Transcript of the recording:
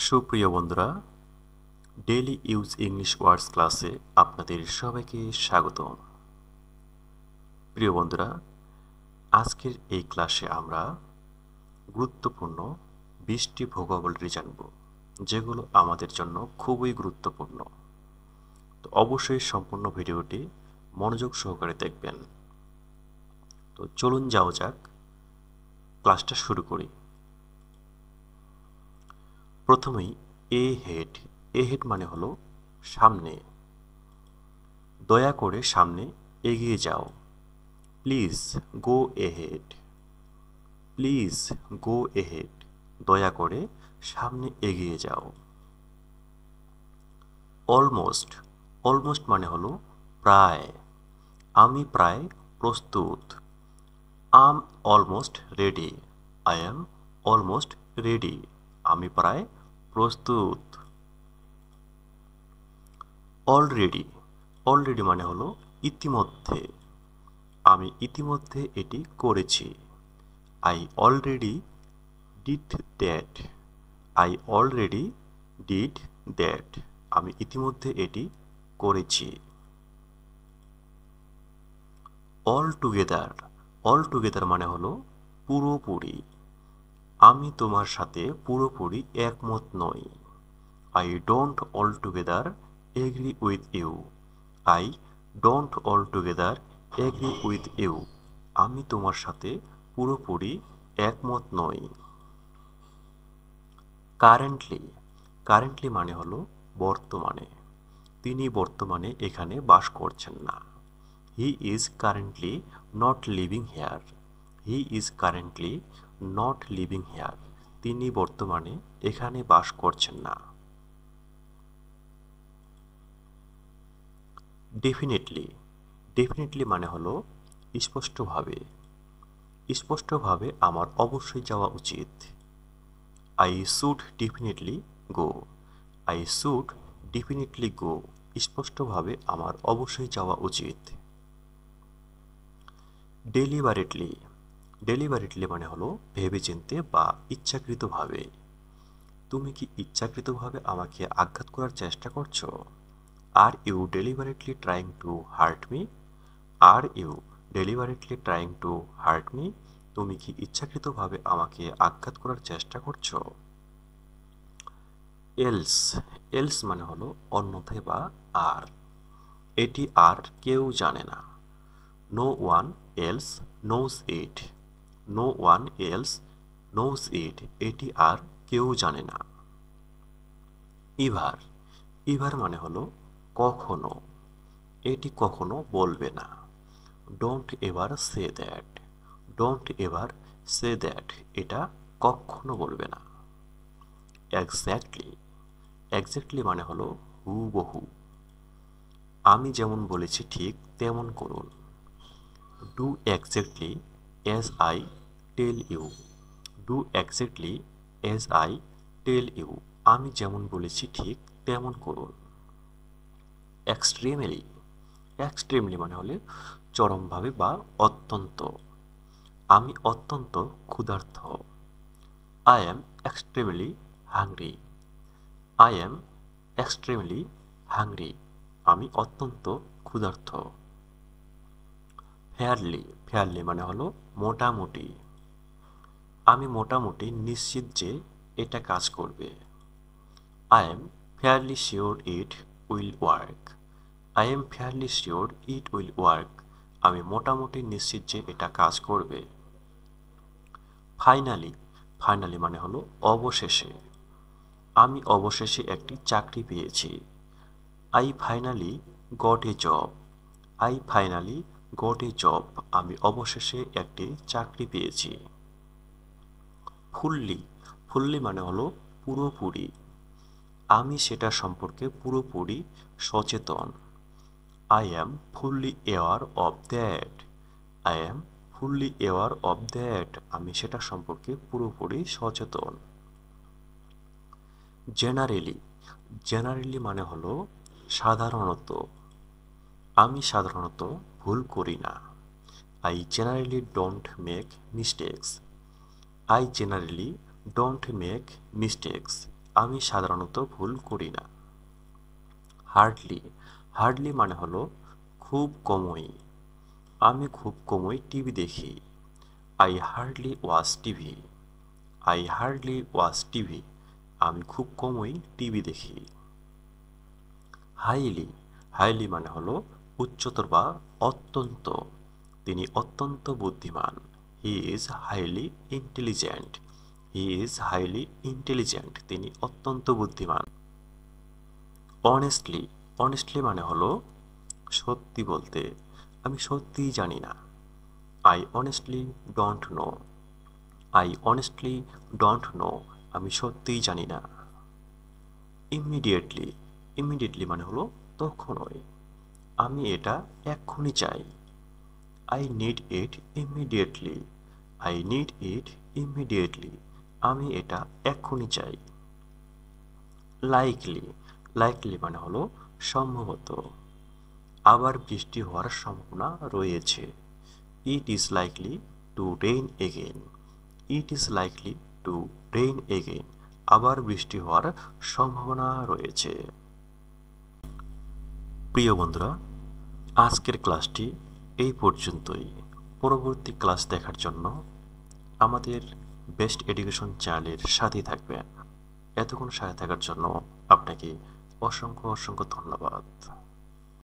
সুপ্রিয় বন্ধুরা, daily use English ওয়ার্ডস ক্লাসে আপনাদের সবাইকে স্বাগতম। প্রিয় বন্ধুরা, আজকের এই ক্লাসে আমরা গুরুত্বপূর্ণ 20টি ভোকাবুলারি জানব, যেগুলো আমাদের জন্য খুবই গুরুত্বপূর্ণ। তো অবশ্যই সম্পূর্ণ ভিডিওটি মনোযোগ সহকারে দেখবেন। তো চলুন যাওয়া যাক, ক্লাসটা শুরু করি। প্রথমেই এ হেড মানে হলো সামনে। দয়া করে সামনে এগিয়ে যাও। Please go ahead. Please go ahead, দয়া করে সামনে এগিয়ে যাও। অলমোস্ট মানে হলো প্রায়। আমি প্রায় প্রস্তুত। I'm almost ready. I am almost ready, আমি প্রায় প্রস্তুত। অলরেডি মানে হলো ইতিমধ্যে। আমি ইতিমধ্যে এটি করেছি। I already did that. I already did that, আমি ইতিমধ্যে এটি করেছি। অল টুগেদার মানে হলো পুরোপুরি। আমি তোমার সাথে পুরোপুরি একমত নই। I don't altogether agree with you. I don't altogether agree with you, আমি তোমার সাথে পুরোপুরি একমত নই। কারেন্টলি মানে হলো বর্তমানে। তিনি বর্তমানে এখানে বাস করছেন না। He is currently not living here. He is currently not living here, তিনি বর্তমানে এখানে বাস করছেন না। ডেফিনেটলি মানে হলো স্পষ্টভাবে আমার অবশ্যই যাওয়া উচিত। I should definitely go. I should definitely গো, স্পষ্টভাবে আমার অবশ্যই যাওয়া উচিত। ডেলিবারেটলি মানে হলো ভেবেচিন্তে বা ইচ্ছাকৃতভাবে। তুমি কি ইচ্ছাকৃতভাবে আমাকে আঘাত করার চেষ্টা করছো? Are you deliberately trying to hurt me? Are you deliberately trying to hurt me, তুমি কি ইচ্ছাকৃতভাবে আমাকে আঘাত করার চেষ্টা করছো? এলস মানে হলো অন্যথায় বা আর। এটি আর কেউ জানে না। No one else knows it. No one else knows it, এটি আর কেউ জানে না। ইভার মানে হলো কখনো। এটি কখনো বলবে না। Don't ever say that. Don't ever say that, এটা কখনো বলবে না। এক্স্যাক্টলি মানে হলো হুবহু। আমি যেমন বলেছি ঠিক তেমন করুন। Do exactly as I tell you. Do exactly as I tell you, আমি যেমন বলেছি ঠিক তেমন করুন। এক্সট্রিমলি মানে হলে চরমভাবে বা অত্যন্ত। আমি অত্যন্ত ক্ষুধার্ত। I am extremely hungry. I am extremely hungry, আমি অত্যন্ত ক্ষুধার্ত। ফেয়ারলি মানে হলো মোটামুটি। আমি মোটামুটি নিশ্চিত যে এটা কাজ করবে। I am fairly sure it will work. I am fairly sure it will work, আমি মোটামুটি নিশ্চিত যে এটা কাজ করবে। ফাইনালি মানে হলো অবশেষে। আমি অবশেষে একটি চাকরি পেয়েছি। I finally got a job. I finally got a job, আমি অবশেষে একটি চাকরি পেয়েছি। ফুললি মানে হলো পুরোপুরি। আমি সেটা সম্পর্কে পুরোপুরি সচেতন। I am fully aware of that. I am fully aware of that, আমি সেটা সম্পর্কে পুরোপুরি সচেতন। জেনারেলি মানে হলো সাধারণত। আমি সাধারণত ভুল করি না। I generally don't make mistakes. I generally don't make mistakes, আমি সাধারণত ভুল করি না। হার্ডলি, হার্ডলি মানে হলো খুব কমই। আমি খুব কমই টিভি দেখি। I hardly watch TV. I hardly watch TV. আমি খুব কমই টিভি দেখি। হাইলি, হাইলি মানে হলো উচ্চতর বা অত্যন্ত। তিনি অত্যন্ত বুদ্ধিমান। He is highly intelligent. He is highly intelligent. তিনি অত্যন্ত বুদ্ধিমান। অনেস্টলি, অনেস্টলি মানে হলো সত্যি বলতে। আমি সত্যিই জানি না। I honestly don't know. I honestly don't know. আমি সত্যিই জানি না। ইমিডিয়েটলি, ইমিডিয়েটলি মানে হলো তখনই। আমি এটা এক্ষুনি চাই। I need it immediately. I need it immediately. আমি এটা এক্ষুনি চাই। লাইকলি, লাইকলি মানে হলো সম্ভবত। আবার বৃষ্টি হওয়ার সম্ভাবনা রয়েছে। It is likely to rain again. It is likely to rain again. আবার বৃষ্টি হওয়ার সম্ভাবনা রয়েছে। প্রিয় বন্ধুরা, আজকের ক্লাসটি এই পর্যন্তই। পরবর্তী ক্লাস দেখার জন্য আমাদের বেস্ট এডুকেশন চ্যানেলের সাথেই থাকবেন। এতক্ষণ সাথে থাকার জন্য আপনাকে অসংখ্য অসংখ্য ধন্যবাদ।